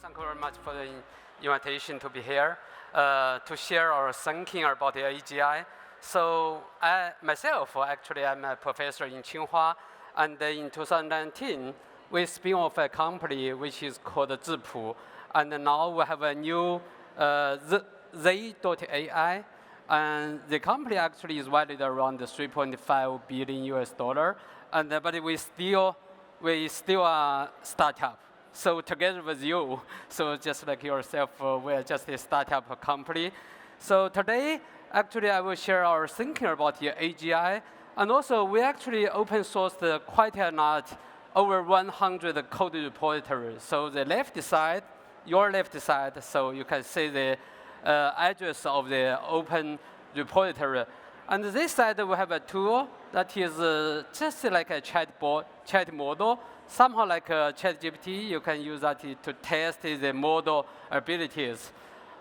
Thank you very much for the invitation to be here to share our thinking about the AGI. So myself, actually, I'm a professor in Tsinghua, and in 2019, we spin off a company which is called Zhipu, and now we have a new Zai.ai, and the company actually is valued around $3.5 billion US, and but we still are startup. So together with you, so just like yourself, we're just a startup company. So today, actually, I will share our thinking about the AGI, and also we actually open sourced quite a lot, over 100 code repositories. So the left side, your left side, so you can see the address of the open repository. And this side, we have a tool that is just like a chat model, somehow like ChatGPT. You can use that to test the model abilities.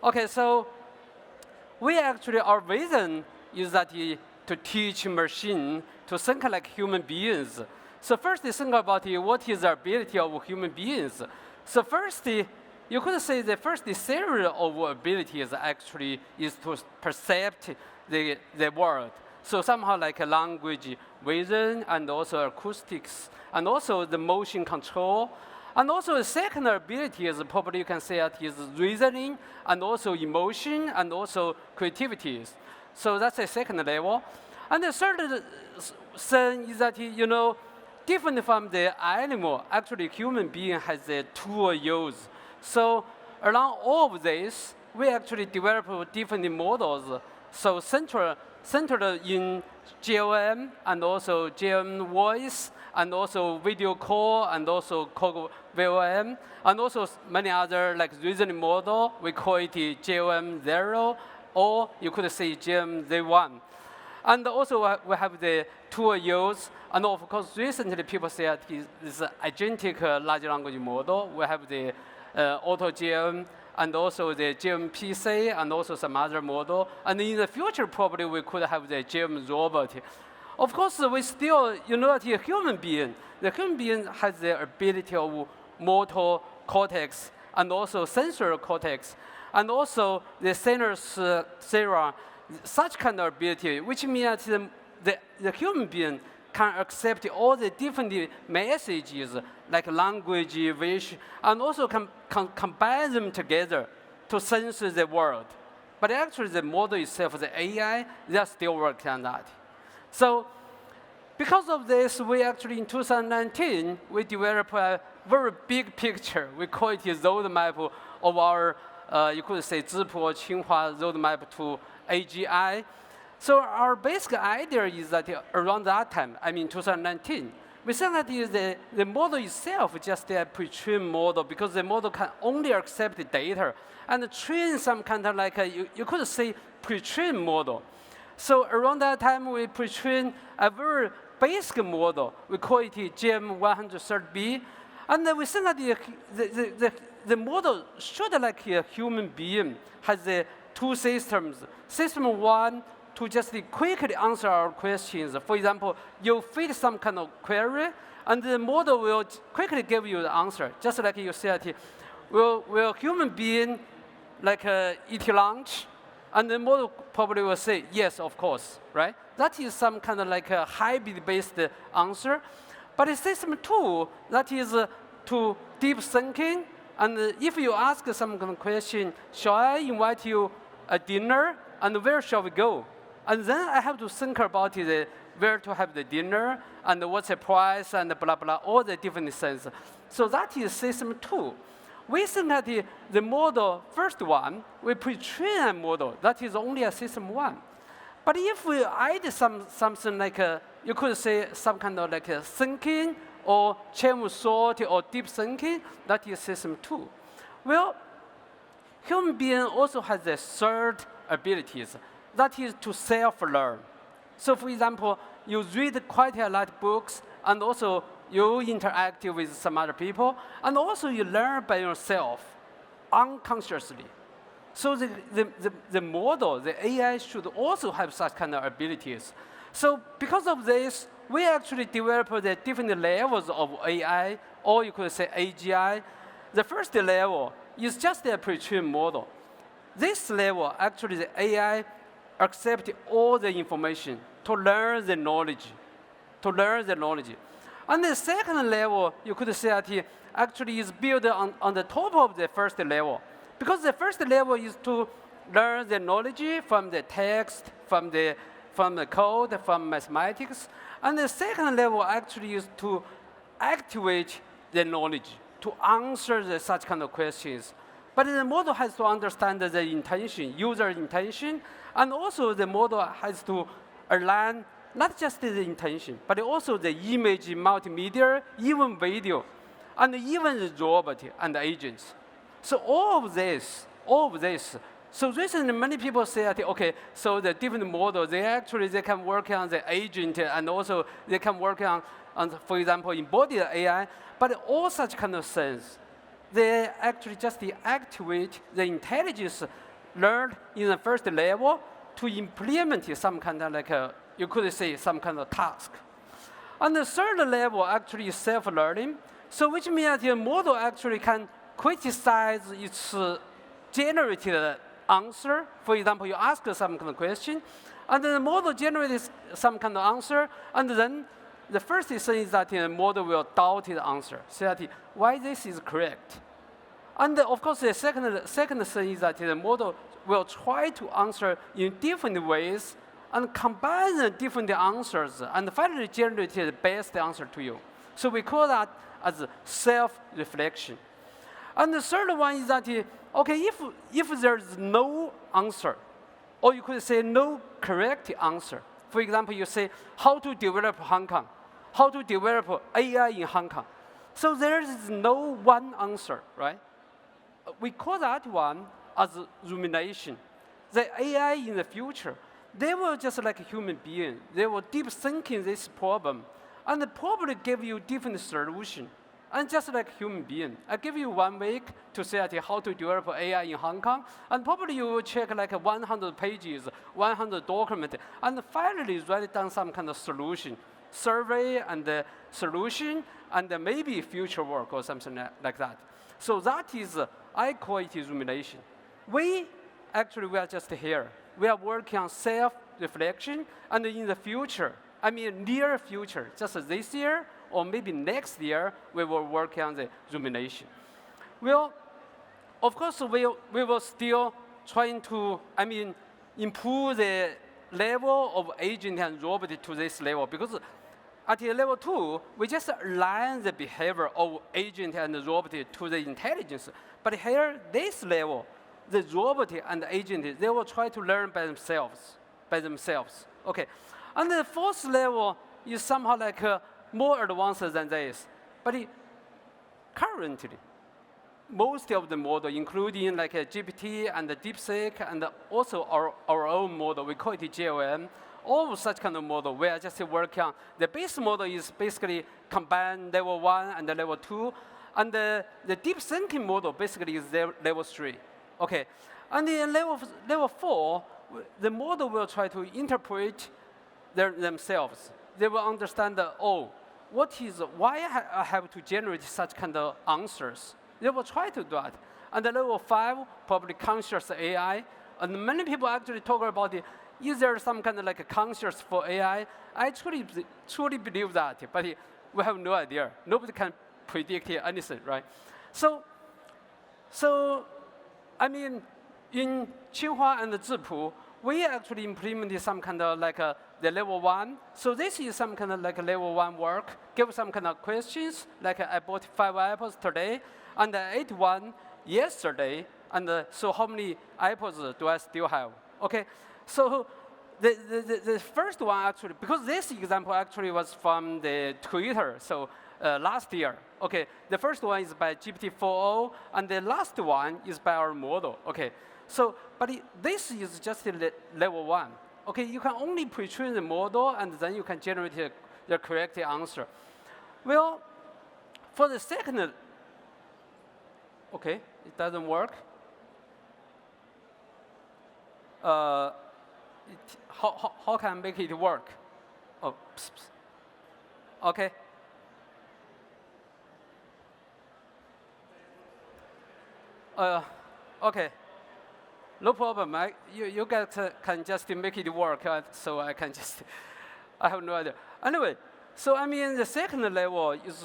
Okay, so our vision is that to teach machine to think like human beings. So first, think about what is the ability of human beings. So first, you could say the first series of abilities actually is to perceive the world. So somehow like a language, vision, and also acoustics, and also the motion control. And also the second ability is probably you can say that is reasoning, and also emotion, and also creativity. So that's the second level. And the third thing is that, different from the animal, actually human being has a tool use. So along all of this, we actually develop different models. So centered in GLM, and also GLM voice, and also video call, and also call VLM, and also many other like reasoning model. We call it GLM 0, or you could say GLM Z1. And also we have the tool use, and of course recently people say that this agentic large language model. We have the auto GLM, and also the JUMPC, and also some other model. And in the future, probably we could have the GM robot. Of course, we still, that the human being has the ability of motor cortex, and also sensory cortex, and also the sinus sera, such kind of ability, which means the human being can accept all the different messages, like language, vision, and also can combine them together to sense the world. But actually, the model itself, the AI, they are still working on that. So because of this, we actually, in 2019, we developed a very big picture. We call it a roadmap of our, you could say, Zhipu or Tsinghua roadmap to AGI. So our basic idea is that around that time, 2019, we said that the model itself is just a pre-trained model, because the model can only accept the data and train some kind of like, you could say, pre-trained model. So around that time, we pre-trained a very basic model. We call it GM130B. And then we said that the model should, like a human being, has two systems. System one, to just quickly answer our questions. For example, you feed some kind of query, and the model will quickly give you the answer. Just like you said, will human being like eat lunch? And the model probably will say, yes, of course, right? That is some kind of like a hybrid-based answer. But in system two, that is to deep thinking. And if you ask some kind of question, shall I invite you a dinner, and where shall we go? And then I have to think about where to have the dinner, and what's the price, and blah, blah, all the different things. So that is system two. We think that the model, first one, we pre-train a model. That is only a system one. But if we add something like, you could say some kind of like thinking, or chain of thought, or deep thinking, that is system two. Well, human being also has the third abilities. That is to self-learn. So for example, you read quite a lot of books, and also you interact with some other people, and also you learn by yourself, unconsciously. So the model, the AI, should also have such kind of abilities. So because of this, we actually developed the different levels of AI, or you could say AGI. the first level is just a pre-trained model. This level, actually, the AI accepts all the information to learn the knowledge, And the second level, you could say that actually is built on the top of the first level. Because the first level is to learn the knowledge from the text, from the code, from mathematics. And the second level actually is to activate the knowledge, to answer such kind of questions. But the model has to understand the intention, user intention, and also the model has to align not just the intention, but also the image, multimedia, even video, and even the robot and the agents. So all of this. So recently, many people say that, okay, so the different models, they can work on the agent, and also they can work on for example, embodied AI, but all such kind of things, they actually just activate the intelligence learned in the first level to implement some kind of you could say some kind of task. And the third level actually is self-learning, so which means that the model actually can criticize its generated answer. For example, you ask some kind of question, and the model generates some kind of answer, and then the first thing is that the model will doubt the answer, say that why this is correct. And of course, the second thing is that the model will try to answer in different ways and combine the different answers and finally generate the best answer to you. So we call that as self-reflection. And the third one is that, okay, if there's no answer, or you could say no correct answer. For example, you say how to develop Hong Kong, how to develop AI in Hong Kong. So there is no one answer, right? We call that one as rumination. The AI in the future, they will just like a human being. They will deep think in this problem, and probably give you different solution. And just like human being, I give you 1 week to say how to develop AI in Hong Kong, and probably you will check like 100 pages, 100 documents, and finally write down some kind of solution, survey and solution, and maybe future work or something like that. So that is, I call it rumination. We are just here. We are working on self-reflection, and in the future, I mean near future, just this year, or maybe next year, we will work on the rumination. Well, of course, we will still trying to, improve the level of agent and robot to this level, because at level 2, we just align the behavior of agent and robot to the intelligence. But here, this level, the robot and the agent, they will try to learn by themselves. Okay, and the fourth level is somehow like more advanced than this. But currently, most of the model, including like GPT and the DeepSeek, and also our own model, we call it GLM, all such kind of model, we are just working on. The base model is basically combine level 1 and level 2, and the deep thinking model basically is level 3. Okay, and in level 4, the model will try to interpret themselves. They will understand why I have to generate such kind of answers. They will try to do that. And the level 5, probably conscious AI. And many people actually talk about is there some kind of like a conscious for AI? I truly believe that, but we have no idea. Nobody can predict anything, right? So in Tsinghua and Zhipu, we actually implemented some kind of like the level 1. So this is some kind of like a level 1 work. Give some kind of questions, like I bought 5 apples today, and I ate 1 yesterday, and so how many apples do I still have? Okay, so the first one actually, because this example actually was from the Twitter, so last year. Okay, the first one is by GPT-4o, and the last one is by our model. Okay, so but this is just level 1. Okay, you can only pre-train the model, and then you can generate the correct answer. Well, for the second, okay, it doesn't work. How can I make it work? Oh, pss, pss. Okay. Okay, no problem. You guys can just make it work, so I can just, I have no idea. Anyway, so I mean the second level is,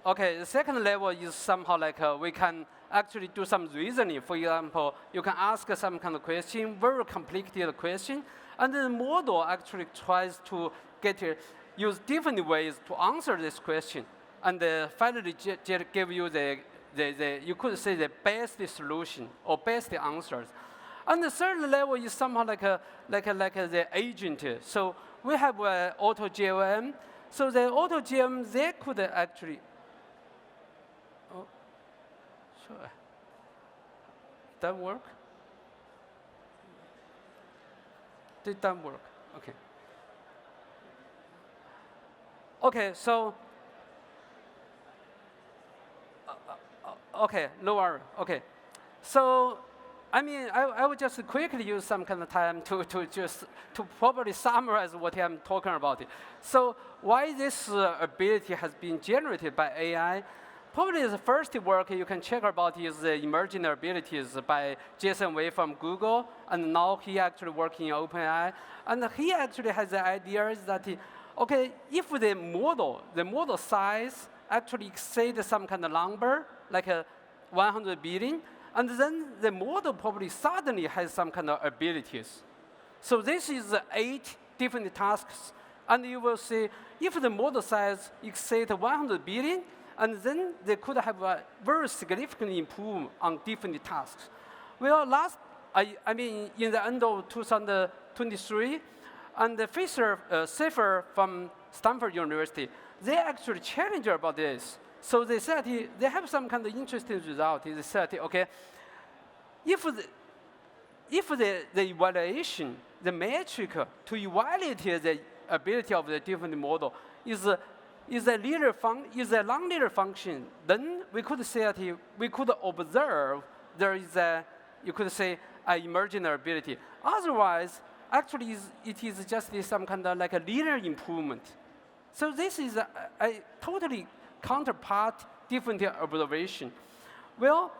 okay, the second level is somehow like we can actually do some reasoning. For example, you can ask some kind of question, very complicated question, and the model actually tries to use different ways to answer this question, and finally give you you could say the best solution or best answers. And the third level is somehow like the agent. So we have auto GLM. So the auto GLM, they could actually, oh, sure. That work? Did that work? Okay. Okay, so, okay, no worry. Okay, so I mean, I will just quickly use some kind of time to probably summarize what I'm talking about. So why this ability has been generated by AI? Probably the first work you can check about is the emerging abilities by Jason Wei from Google, and now he actually working in OpenAI, and he actually has the idea that, okay, if the model size actually exceeds some kind of number, like 100 billion, and then the model probably suddenly has some kind of abilities. So this is 8 different tasks, and you will see if the model size exceeds 100 billion, and then they could have a very significant improvement on different tasks. Well, I mean, in the end of 2023, and Fisher from Stanford University, they actually challenged about this. So they said they have some kind of interesting result. They said, okay, if the evaluation, the metric to evaluate the ability of the different model is a non-linear function, then we could say that we could observe there is you could say, an emerging ability. Otherwise, actually, it is just some kind of like a linear improvement. So this is a totally counterpart, different observation. Well,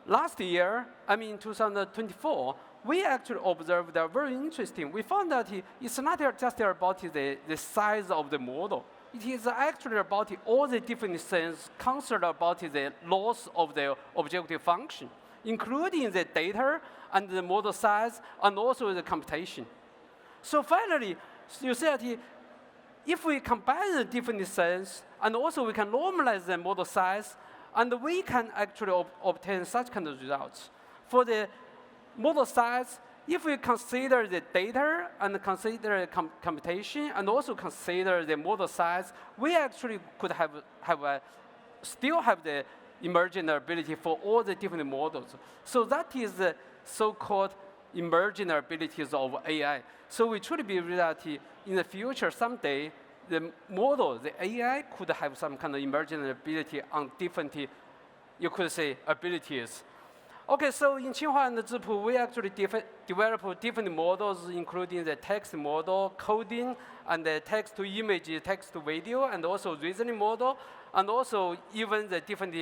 last year, I mean 2024, we actually observed a very interesting. We found that it's not just about the size of the model. It is actually about all the different things considered about the loss of the objective function, including the data and the model size and also the computation. So finally, you see that if we combine the different things, and also we can normalize the model size, and we can actually obtain such kind of results. For the model size, if we consider the data and consider the computation and also consider the model size, we actually could still have the emergent ability for all the different models. So that is the so-called emergent abilities of AI. So we truly believe that in the future, someday, the model, the AI, could have some kind of emergent ability on different, you could say, abilities. Okay, so in Tsinghua and Zhipu, we actually develop different models, including the text model, coding, and the text-to-image, text-to-video, and also reasoning model, and also even the different,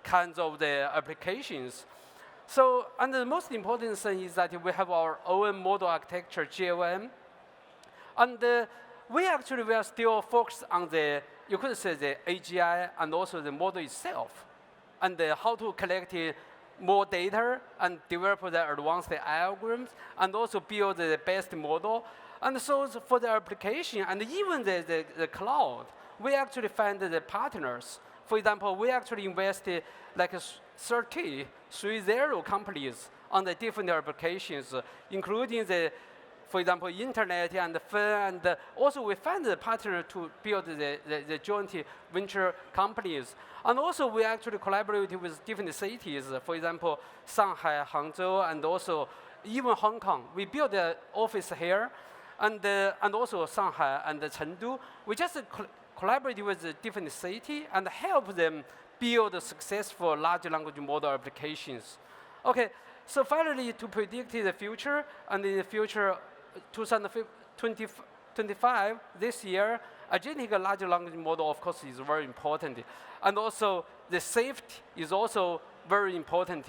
kinds of the applications. So, and the most important thing is that we have our own model architecture, GLM, and we are still focused on you could say the AGI and also the model itself, and how to collect more data and develop the advanced algorithms, and also build the best model. And so for the application and even the cloud, we actually find the partners. For example, we actually invested like 30 companies on the different applications, including for example, internet and phone, and also we find the partner to build the joint venture companies. And also we actually collaborated with different cities, for example, Shanghai, Hangzhou, and also even Hong Kong. We built an office here, and also Shanghai and Chengdu. We just collaborated with the different cities and help them build successful large language model applications. Okay, so finally, to predict the future, and in the future, 2025, this year, agentic large language model, of course, is very important. And also, the safety is also very important.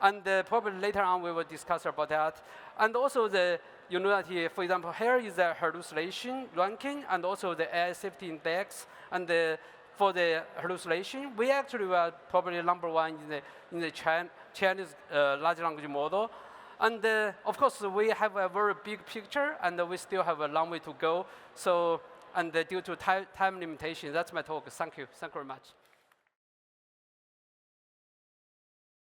And probably later on, we will discuss about that. And also, for example, here is the hallucination ranking, and also the AI safety index. And for the hallucination, we actually were probably #1 in the Chinese large language model. And of course, we have a very big picture, and we still have a long way to go. So, and due to time limitation, that's my talk. Thank you. Thank you very much.